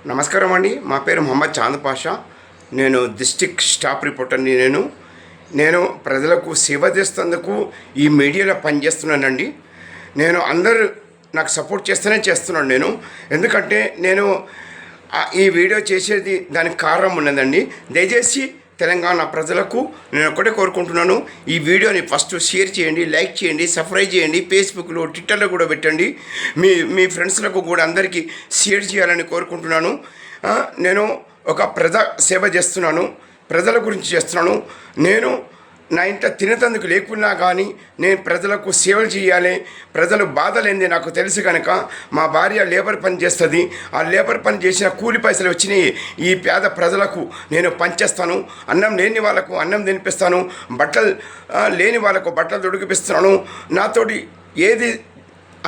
నమస్కారం అండి. మా పేరు మొహమ్మద్ చాంద్ పాషా. నేను డిస్ట్రిక్ట్ స్టాఫ్ రిపోర్టర్ని. నేను ప్రజలకు సేవ చేసేందుకు ఈ మీడియాలో పనిచేస్తున్నానండి. అందరూ నాకు సపోర్ట్ చేస్తున్నాను. ఎందుకంటే ఈ వీడియో చేసేది దానికి కారణం ఉన్నదండి. దయచేసి తెలంగాణ ప్రజలకు నేను ఒక్కటే కోరుకుంటున్నాను, ఈ వీడియోని ఫస్ట్ షేర్ చేయండి, లైక్ చేయండి, సబ్స్క్రైబ్ చేయండి, ఫేస్బుక్లో ట్విట్టర్లో కూడా పెట్టండి. మీ ఫ్రెండ్స్లకు కూడా అందరికీ షేర్ చేయాలని కోరుకుంటున్నాను. నేను ఒక ప్రజా సేవ చేస్తున్నాను, ప్రజల గురించి చేస్తున్నాను. నా ఇంట తినేందుకు లేకున్నా కానీ నేను ప్రజలకు సేవలు చేయాలి. ప్రజలు బాధలేంది నాకు తెలుసు కనుక మా భార్య లేబర్ పని చేస్తుంది. ఆ లేబర్ పని చేసిన కూలి పైసలు వచ్చినాయి ఈ పేద ప్రజలకు నేను పనిచేస్తాను. అన్నం లేని వాళ్ళకు అన్నం తినిపిస్తాను, బట్టలు లేని వాళ్ళకు బట్టలు తొడిగిపిస్తున్నాను. నాతోటి ఏది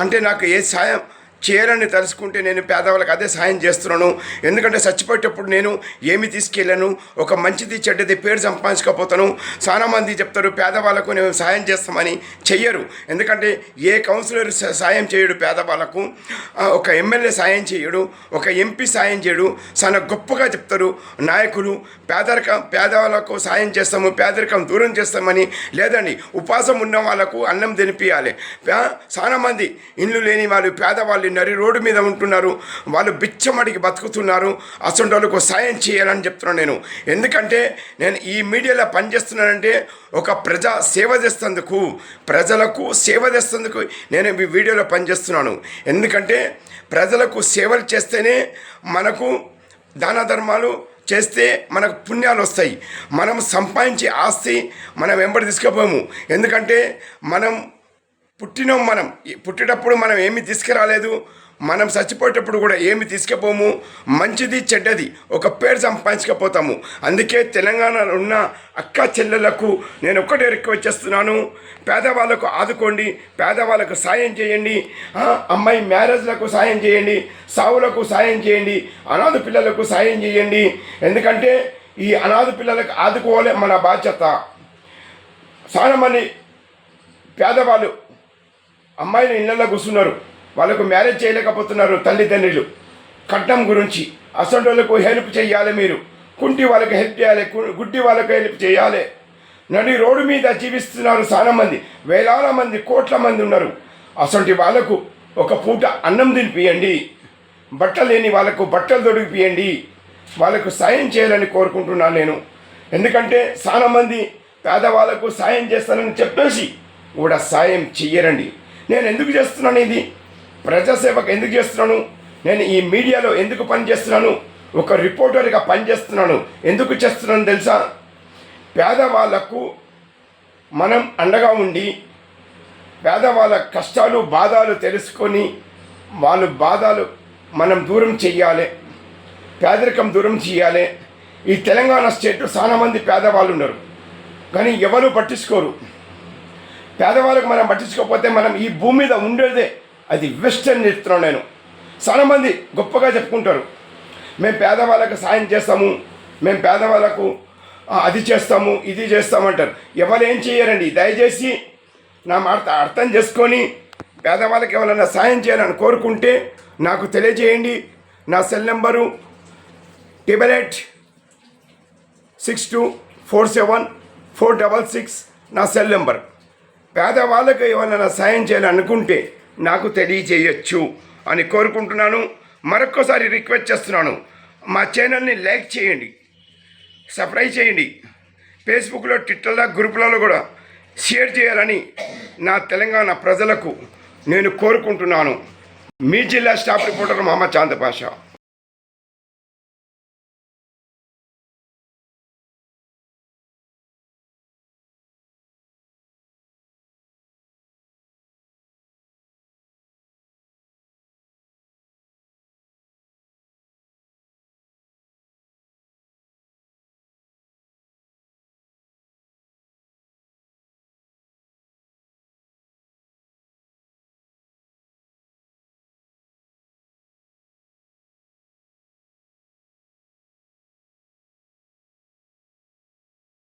అంటే నాకు ఏ సాయం చేయాలని తలుసుకుంటే నేను పేదవాళ్ళకి అదే సాయం చేస్తున్నాను. ఎందుకంటే చచ్చిపోయేటప్పుడు నేను ఏమి తీసుకెళ్ళాను, ఒక మంచిది చెడ్డది పేరు సంపాదించకపోతాను. చాలామంది చెప్తారు పేదవాళ్ళకు నేను సాయం చేస్తామని, చెయ్యరు. ఎందుకంటే ఏ కౌన్సిలర్ సాయం చేయడు పేదవాళ్ళకు, ఒక ఎమ్మెల్యే సాయం చేయడు, ఒక ఎంపీ సాయం చేయడు. చాలా గొప్పగా చెప్తారు నాయకులు, పేదవాళ్ళకు సాయం చేస్తాము, పేదరికం దూరం చేస్తామని. లేదండి, ఉపవాసం ఉన్న వాళ్ళకు అన్నం తినిపించాలి. చాలామంది ఇల్లు లేని వాళ్ళు, పేదవాళ్ళు రోడ్డు మీద ఉంటున్నారు, వాళ్ళు బిచ్చమడికి బతుకుతున్నారు. అసలు వాళ్ళకు సాయం చేయాలని చెప్తున్నాను ఎందుకంటే నేను ఈ మీడియాలో పనిచేస్తున్నానంటే ఒక ప్రజా సేవ చేసేందుకు, ప్రజలకు సేవ చేసేందుకు నేను ఈ వీడియోలో పనిచేస్తున్నాను. ఎందుకంటే ప్రజలకు సేవలు చేస్తేనే మనకు దాన ధర్మాలు చేస్తే మనకు పుణ్యాలు వస్తాయి. మనం సంపాదించే ఆస్తి మనం వెంబడి తీసుకుపోము. ఎందుకంటే పుట్టేటప్పుడు మనం ఏమి తీసుకురాలేదు, మనం చచ్చిపోయేటప్పుడు కూడా ఏమి తీసుకుపోము. మంచిది చెడ్డది ఒక పేరు సంపాదించకపోతాము. అందుకే తెలంగాణలో ఉన్న అక్క చెల్లెలకు నేను ఒక్కటే రిక్వెస్ట్ చేస్తున్నాను, పేదవాళ్ళకు ఆదుకోండి, పేదవాళ్ళకు సాయం చేయండి. అమ్మాయి మ్యారేజ్లకు సాయం చేయండి, సావులకు సాయం చేయండి, అనాథ పిల్లలకు సాయం చేయండి. ఎందుకంటే ఈ అనాథ పిల్లలకు ఆదుకోవాలి మన బాధ్యత. చాలామంది పేదవాళ్ళు అమ్మాయిలు ఇళ్ళల్లో కూర్చున్నారు, వాళ్ళకు మ్యారేజ్ చేయలేకపోతున్నారు తల్లిదండ్రులు. కట్నం గురించి అసలు వాళ్ళకు హెల్ప్ చేయాలి. మీరు కుంటి వాళ్ళకి హెల్ప్ చేయాలి, గుడ్డి వాళ్ళకు హెల్ప్ చేయాలి. రోడ్డు మీద జీవిస్తున్నారు చాలామంది, వేలాల మంది, కోట్ల మంది ఉన్నారు. అసలు వాళ్ళకు ఒక పూట అన్నం తినిపియండి, బట్టలు లేని వాళ్ళకు బట్టలు తొడిగిపియండి. వాళ్ళకు సాయం చేయాలని కోరుకుంటున్నాను నేను. ఎందుకంటే చాలామంది పేదవాళ్ళకు సాయం చేస్తానని చెప్పేసి కూడా సాయం చెయ్యరండి. నేను ఎందుకు చేస్తున్నాను, ఇది ప్రజాసేవకు ఎందుకు చేస్తున్నాను, నేను ఈ మీడియాలో ఎందుకు పనిచేస్తున్నాను, ఒక రిపోర్టర్గా పనిచేస్తున్నాను. ఎందుకు చేస్తున్నాను తెలుసా? పేదవాళ్ళకు మనం అండగా ఉండి, పేదవాళ్ళ కష్టాలు బాధలు తెలుసుకొని వాళ్ళ బాధలు మనం దూరం చెయ్యాలి, పేదరికం దూరం చేయాలి. ఈ తెలంగాణ స్టేట్ చాలామంది పేదవాళ్ళు ఉన్నారు, కానీ ఎవరు పట్టించుకోరు. పేదవాళ్ళకు మనం పట్టించుకోకపోతే మనం ఈ భూమి మీద ఉండేదే అది వెస్టర్న్ చెప్తున్నాను నేను. చాలామంది గొప్పగా చెప్పుకుంటారు, మేము పేదవాళ్ళకు సాయం చేస్తాము, మేము పేదవాళ్ళకు అది చేస్తాము, ఇది చేస్తామంటారు. ఎవరు ఏం చేయరండి. దయచేసి నా మాట అర్థం చేసుకొని పేదవాళ్ళకి ఎవరైనా సాయం చేయాలని కోరుకుంటే నాకు తెలియజేయండి. నా సెల్ నెంబరు 8862474666 నా సెల్ నెంబర్. పేదవాళ్ళకు ఎవరైనా సాయం చేయాలనుకుంటే నాకు తెలియజేయచ్చు అని కోరుకుంటున్నాను. మరొక్కసారి రిక్వెస్ట్ చేస్తున్నాను, మా ఛానల్ని లైక్ చేయండి, సబ్స్క్రైబ్ చేయండి, ఫేస్బుక్లో, ట్విట్టర్లో, గ్రూపులలో కూడా షేర్ చేయాలని నా తెలంగాణ ప్రజలకు నేను కోరుకుంటున్నాను. మీ జిల్లా స్టాఫ్ రిపోర్టర్ మొహమ్మద్ చాంద్ పాషా.